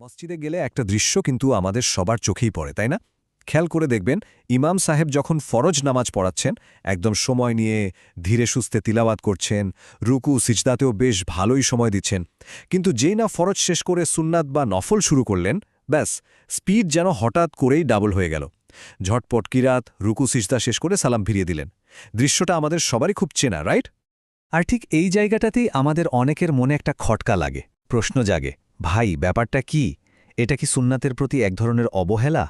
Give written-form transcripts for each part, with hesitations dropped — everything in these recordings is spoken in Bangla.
মসজিদে গেলে একটা দৃশ্য কিন্তু আমাদের সবার চোখেই পড়ে, তাই না? খেয়াল করে দেখবেন, ইমাম সাহেব যখন ফরজ নামাজ পড়াচ্ছেন, একদম সময় নিয়ে ধীরে সুস্থে তিলাওয়াত করছেন, রুকু সিজদাতেও বেশ ভালোই সময় দিচ্ছেন। কিন্তু যেই না ফরজ শেষ করে সুন্নাত বা নফল শুরু করলেন, ব্যাস স্পিড যেন হঠাৎ করেই ডাবল হয়ে গেল। ঝটপট কিরাত, রুকু সিজদা শেষ করে সালাম ফিরিয়ে দিলেন। দৃশ্যটা আমাদের সবারই খুব চেনা, রাইট? আর ঠিক এই জায়গাটাতেই আমাদের অনেকের মনে একটা খটকা লাগে, প্রশ্ন জাগে, ভাই ব্যাপারটা কি? এটা কি সুন্নাতের প্রতি এক ধরনের অবহেলা?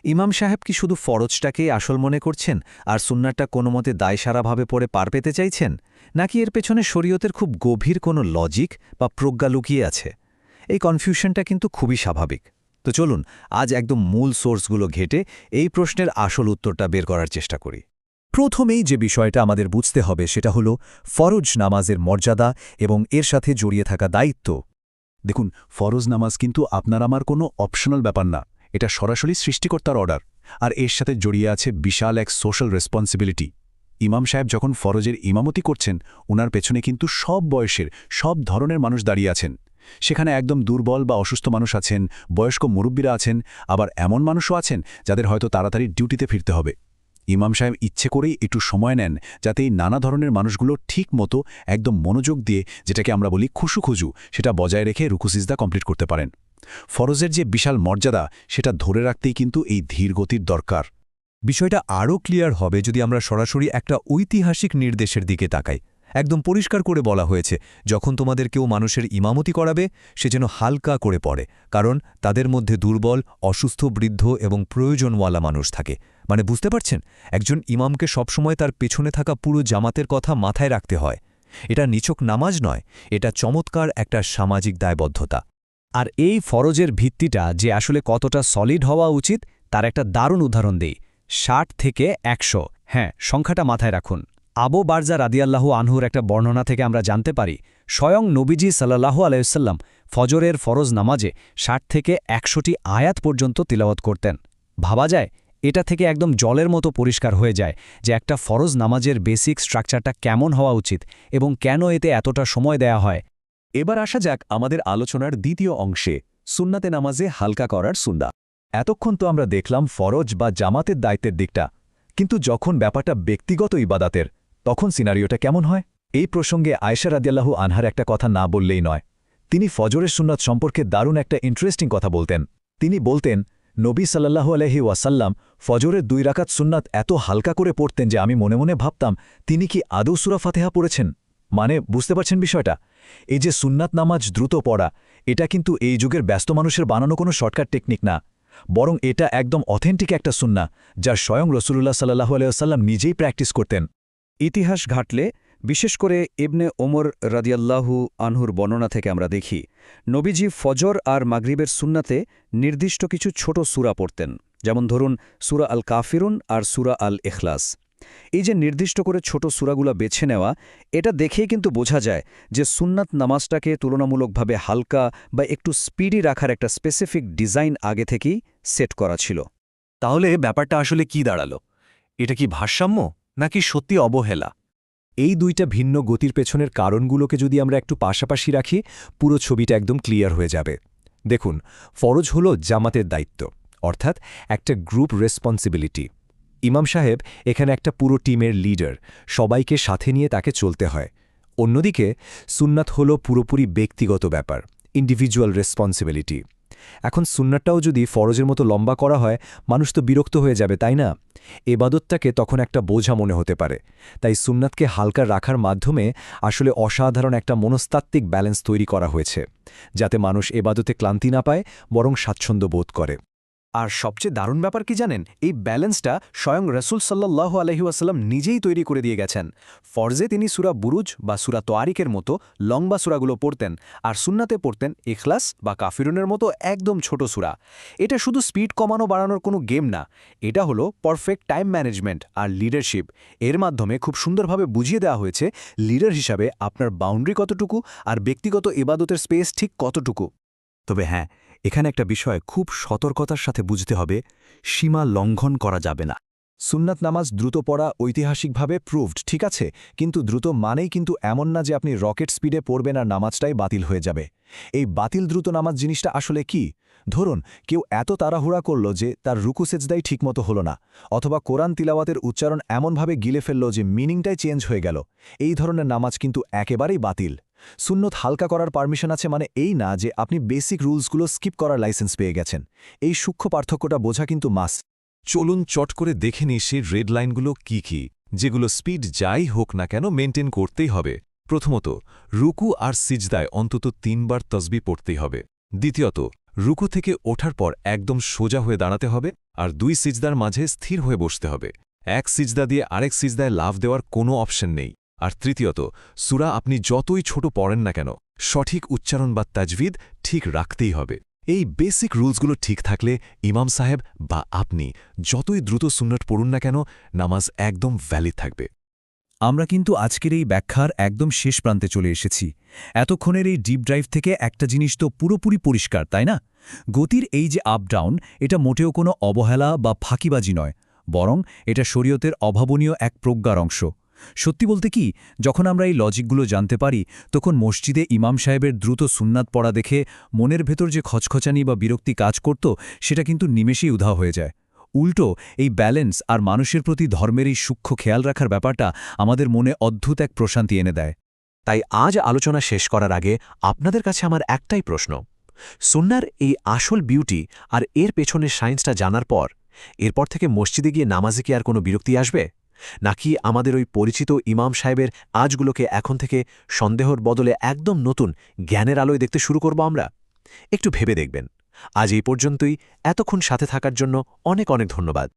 ইমাম সাহেব কি শুধু ফরজটাকেই আসল মনে করছেন আর সুন্নাতটা কোনো মতে দায়সারাভাবে পড়ে পার পেতে চাইছেন, নাকি এর পেছনে শরীয়তের খুব গভীর কোনো লজিক বা প্রজ্ঞা লুকিয়ে আছে? এই কনফিউশনটা কিন্তু খুবই স্বাভাবিক। তো চলুন আজ একদম মূল সোর্সগুলো ঘেটে এই প্রশ্নের আসল উত্তরটা বের করার চেষ্টা করি। প্রথমেই যে বিষয়টা আমাদের বুঝতে হবে সেটা হল ফরজ নামাজের মর্যাদা এবং এর সাথে জড়িয়ে থাকা দায়িত্ব। দেখুন, ফরজ নামাজ কিন্তু আপনার আমার কোনো অপশনাল ব্যাপার না, এটা সরাসরি সৃষ্টিকর্তার অর্ডার, আর এর সাথে জড়িয়ে আছে বিশাল এক সোশ্যাল রেসপন্সিবিলিটি। ইমাম সাহেব যখন ফরজের ইমামতি করছেন, ওনার পেছনে কিন্তু সব বয়সের, সব ধরনের মানুষ দাঁড়িয়ে আছেন। সেখানে একদম দুর্বল বা অসুস্থ মানুষ আছেন, বয়স্ক মুরব্বীরা আছেন, আবার এমন মানুষও আছেন যাদের হয়তো তাড়াতাড়ি ডিউটিতে ফিরতে হবে। ইমাম সাহেব ইচ্ছে করেই একটু সময় নেন যাতে এই নানা ধরনের মানুষগুলো ঠিক মতো একদম মনোযোগ দিয়ে, যেটাকে আমরা বলি খুশু, সেটা বজায় রেখে রুকুসিজদা কমপ্লিট করতে পারেন। ফরজের যে বিশাল মর্যাদা, সেটা ধরে রাখতেই কিন্তু এই ধীর গতির দরকার। বিষয়টা আরও ক্লিয়ার হবে যদি আমরা সরাসরি একটা ঐতিহাসিক নির্দেশের দিকে তাকাই। একদম পরিষ্কার করে বলা হয়েছে, যখন তোমাদের কেউ মানুষের ইমামতি করাবে, সে যেন হালকা করে পড়ে, কারণ তাদের মধ্যে দুর্বল, অসুস্থ, বৃদ্ধ এবং প্রয়োজনওয়ালা মানুষ থাকে। মানে বুঝতে পারছেন, একজন ইমামকে সবসময় তার পেছনে থাকা পুরো জামাতের কথা মাথায় রাখতে হয়। এটা নিছক নামাজ নয়, এটা চমৎকার একটা সামাজিক দায়বদ্ধতা। আর এই ফরজের ভিত্তিটা যে আসলে কতটা সলিড হওয়া উচিত তার একটা দারুণ উদাহরণ দেই। ৬০ থেকে ১০০, হ্যাঁ, সংখ্যাটা মাথায় রাখুন। আবু বারজা রাদিয়াল্লাহু আনহুর একটা বর্ণনা থেকে আমরা জানতে পারি, স্বয়ং নবীজি সাল্লাল্লাহু আলাইহি ফজরের ফরজ নামাজে ৬০ থেকে ১০০টি আয়াত পর্যন্ত তিলাওয়াত করতেন। ভাবা যায়, এটা থেকে একদম জলের মতো পরিষ্কার হয়ে যায় যে একটা ফরজ নামাজের বেসিক স্ট্রাকচারটা কেমন হওয়া উচিত এবং কেন এতে এতটা সময় দেয়া হয়। এবার আসা যাক আমাদের আলোচনার দ্বিতীয় অংশে, সুন্নাতে নামাজে হালকা করার সুন্নাহ। এতক্ষণ তো আমরা দেখলাম ফরজ বা জামাতের দায়িত্বের দিকটা, কিন্তু যখন ব্যাপারটা ব্যক্তিগত ইবাদাতের, তখন সিনারিওটা কেমন হয়? এই প্রসঙ্গে আয়েশা রাদিয়াল্লাহু আনহার একটা কথা না বললেই নয়। তিনি ফজরের সুন্নাত সম্পর্কে দারুণ একটা ইন্টারেস্টিং কথা বলতেন। তিনি বলতেন, নবী সাল্লাল্লাহু আলাইহি ওয়াসাল্লাম ফজরের ২ রাকাত সুন্নাত এত হালকা করে পড়তেন যে আমি মনে মনে ভাবতাম তিনি কি আদৌ সূরা ফাতিহা পড়েছেন। মানে বুঝতে পারছেন বিষয়টা? এই যে সুন্নাত নামাজ দ্রুত পড়া, এটা কিন্তু এই যুগের ব্যস্ত মানুষের বানানো কোনো শর্টকাট টেকনিক না, বরং এটা একদম অথেন্টিক একটা সুন্নাহ, যা স্বয়ং রাসূলুল্লাহ সাল্লাল্লাহু আলাইহি ওয়াসাল্লাম নিজেই প্র্যাকটিস করতেন। ইতিহাস ঘাটলে, বিশেষ করে ইবনে ওমর রাদিয়াল্লাহু আনহুর বর্ণনা থেকে আমরা দেখি, নবীজি ফজর আর মাগরিবের সুন্নাতে নির্দিষ্ট কিছু ছোট সূরা পড়তেন, যেমন ধরুন সূরা আল কাফিরুন আর সূরা আল ইখলাস। এই যে নির্দিষ্ট করে ছোট সূরাগুলা বেছে নেওয়া, এটা দেখেই কিন্তু বোঝা যায় যে সুন্নাত নামাজটাকে তুলনামূলকভাবে হালকা বা একটু স্পিডি রাখার একটা স্পেসিফিক ডিজাইন আগে থেকেই সেট করা ছিল। তাহলে ব্যাপারটা আসলে কি দাঁড়ালো? এটা কি ভারসাম্য নাকি সত্যি অবহেলা? এই দুইটা ভিন্ন গতির পেছনের কারণগুলোকে যদি আমরা একটু পাশাপাশি রাখি, পুরো ছবিটা একদম ক্লিয়ার হয়ে যাবে। দেখুন, ফরজ হল জামাতের দায়িত্ব, অর্থাৎ একটা গ্রুপ রেসপন্সিবিলিটি। ইমাম সাহেব এখানে একটা পুরো টিমের লিডার, সবাইকে সাথে নিয়ে তাকে চলতে হয়। অন্যদিকে সুন্নাত হল পুরোপুরি ব্যক্তিগত ব্যাপার, ইন্ডিভিজুয়াল রেসপন্সিবিলিটি। এখন সুন্নাতটাও যদি ফরজের মতো লম্বা করা হয়, মানুষ তো বিরক্ত হয়ে যাবে, তাই না? এবাদতটাকে তখন একটা বোঝা মনে হতে পারে। তাই সুন্নাতকে হালকা রাখার মাধ্যমে আসলে অসাধারণ একটা মনস্তাত্ত্বিক ব্যালেন্স তৈরি করা হয়েছে, যাতে মানুষ এবাদতে ক্লান্তি না পায়, বরং স্বাচ্ছন্দ্য বোধ করে। আর সবচেয়ে দারুণ ব্যাপার কি জানেন? এই ব্যালেন্সটা স্বয়ং রাসূল সাল্লাল্লাহু আলাইহি ওয়াসাল্লাম নিজেই তৈরি করে দিয়ে গেছেন। ফরজে তিনি সূরা বুরুজ বা সূরা তোয়ারিকের মতো লম্বা সূরাগুলো পড়তেন, আর সুন্নাতে পড়তেন ইখলাস বা কাফিরুনের মতো একদম ছোট সূরা। এটা শুধু স্পিড কমানো বাড়ানোর কোনো গেম না, এটা হলো পারফেক্ট টাইম ম্যানেজমেন্ট আর লিডারশিপ। এর মাধ্যমে খুব সুন্দরভাবে বুঝিয়ে দেওয়া হয়েছে লিডার হিসাবে আপনার বাউন্ডারি কতটুকু আর ব্যক্তিগত ইবাদতের স্পেস ঠিক কতটুকু। তবে হ্যাঁ, এখানে একটা বিষয় খুব সতর্কতার সাথে বুঝতে হবে, সীমা লঙ্ঘন করা যাবে না। সুন্নাত নামাজ দ্রুত পড়া ঐতিহাসিকভাবে প্রুভড, ঠিক আছে, কিন্তু দ্রুত মানেই কিন্তু এমন না যে আপনি রকেট স্পিডে পড়বেন আর নামাজটাই বাতিল হয়ে যাবে। এই বাতিল দ্রুত নামাজ জিনিসটা আসলে কি? ধরুন কেউ এত তাড়াহুড়া করল যে তার রুকু সেজদাই ঠিকমতো হলো না, অথবা কোরআন তিলাওয়াতের উচ্চারণ এমনভাবে গিলে ফেলল যে মিনিংটাই চেঞ্জ হয়ে গেল। এই ধরনের নামাজ কিন্তু একেবারেই বাতিল। সুন্নত হালকা করার পারমিশন আছে মানে এই না যে আপনি বেসিক রুলসগুলো স্কিপ করার লাইসেন্স পেয়ে গেছেন। এই সূক্ষ্ম পার্থক্যটা বোঝা কিন্তু মাস্ট। চলুন চট করে দেখে নিই সেই রেড লাইনগুলো কি কি, যেগুলো স্পিড যাই হোক না কেন মেনটেন করতেই হবে। প্রথমত, রুকু আর সিজদায় অন্তত 3 বার তসবি পড়তেই হবে। দ্বিতীয়ত, রুকু থেকে ওঠার পর একদম সোজা হয়ে দাঁড়াতে হবে আর 2 সিজদার মাঝে স্থির হয়ে বসতে হবে। এক সিজদা দিয়ে আরেক সিজদায় লাফ দেওয়ার কোনো অপশন নেই। আর তৃতীয়ত, সূরা আপনি যতই ছোট পড়েন না কেন, সঠিক উচ্চারণ বা তাজভিদ ঠিক রাখতেই হবে। এই বেসিক রুলসগুলো ঠিক থাকলে ইমাম সাহেব বা আপনি যতই দ্রুত সুন্নত পড়ুন না কেন, নামাজ একদম ভ্যালিড থাকবে। আমরা কিন্তু আজকের এই ব্যাখ্যার একদম শেষ প্রান্তে চলে এসেছি। এতক্ষণের এই ডিপ ড্রাইভ থেকে একটা জিনিস তো পুরোপুরি পরিষ্কার, তাই না? গতির এই যে আপ ডাউন, এটা মোটেও কোনো অবহেলা বা ফাঁকিবাজি নয়, বরং এটা শরীয়তের অভাবনীয় এক প্রজ্ঞার অংশ। সত্যি বলতে কি, যখন আমরা এই লজিকগুলো জানতে পারি, তখন মসজিদে ইমাম সাহেবের দ্রুত সুন্নাত পড়া দেখে মনের ভেতর যে খচখচানি বা বিরক্তি কাজ করত, সেটা কিন্তু নিমেষেই উধাও হয়ে যায়। উল্টো এই ব্যালেন্স আর মানুষের প্রতি ধর্মের এই সূক্ষ্ম খেয়াল রাখার ব্যাপারটা আমাদের মনে অদ্ভুত এক প্রশান্তি এনে দেয়। তাই আজ আলোচনা শেষ করার আগে আপনাদের কাছে আমার একটাই প্রশ্ন। সুন্নার এই আসল বিউটি আর এর পেছনের সায়েন্সটা জানার পর এরপর থেকে মসজিদে গিয়ে নামাজে কি আর কোনো বিরক্তি আসবে? নাকি আমাদের ওই পরিচিত ইমাম সাহেবের আজগুলোকে এখন থেকে সন্দেহর বদলে একদম নতুন জ্ঞানের আলোয় দেখতে শুরু করব আমরা? একটু ভেবে দেখবেন। আজ এই পর্যন্তই। এতক্ষণ সাথে থাকার জন্য অনেক অনেক ধন্যবাদ।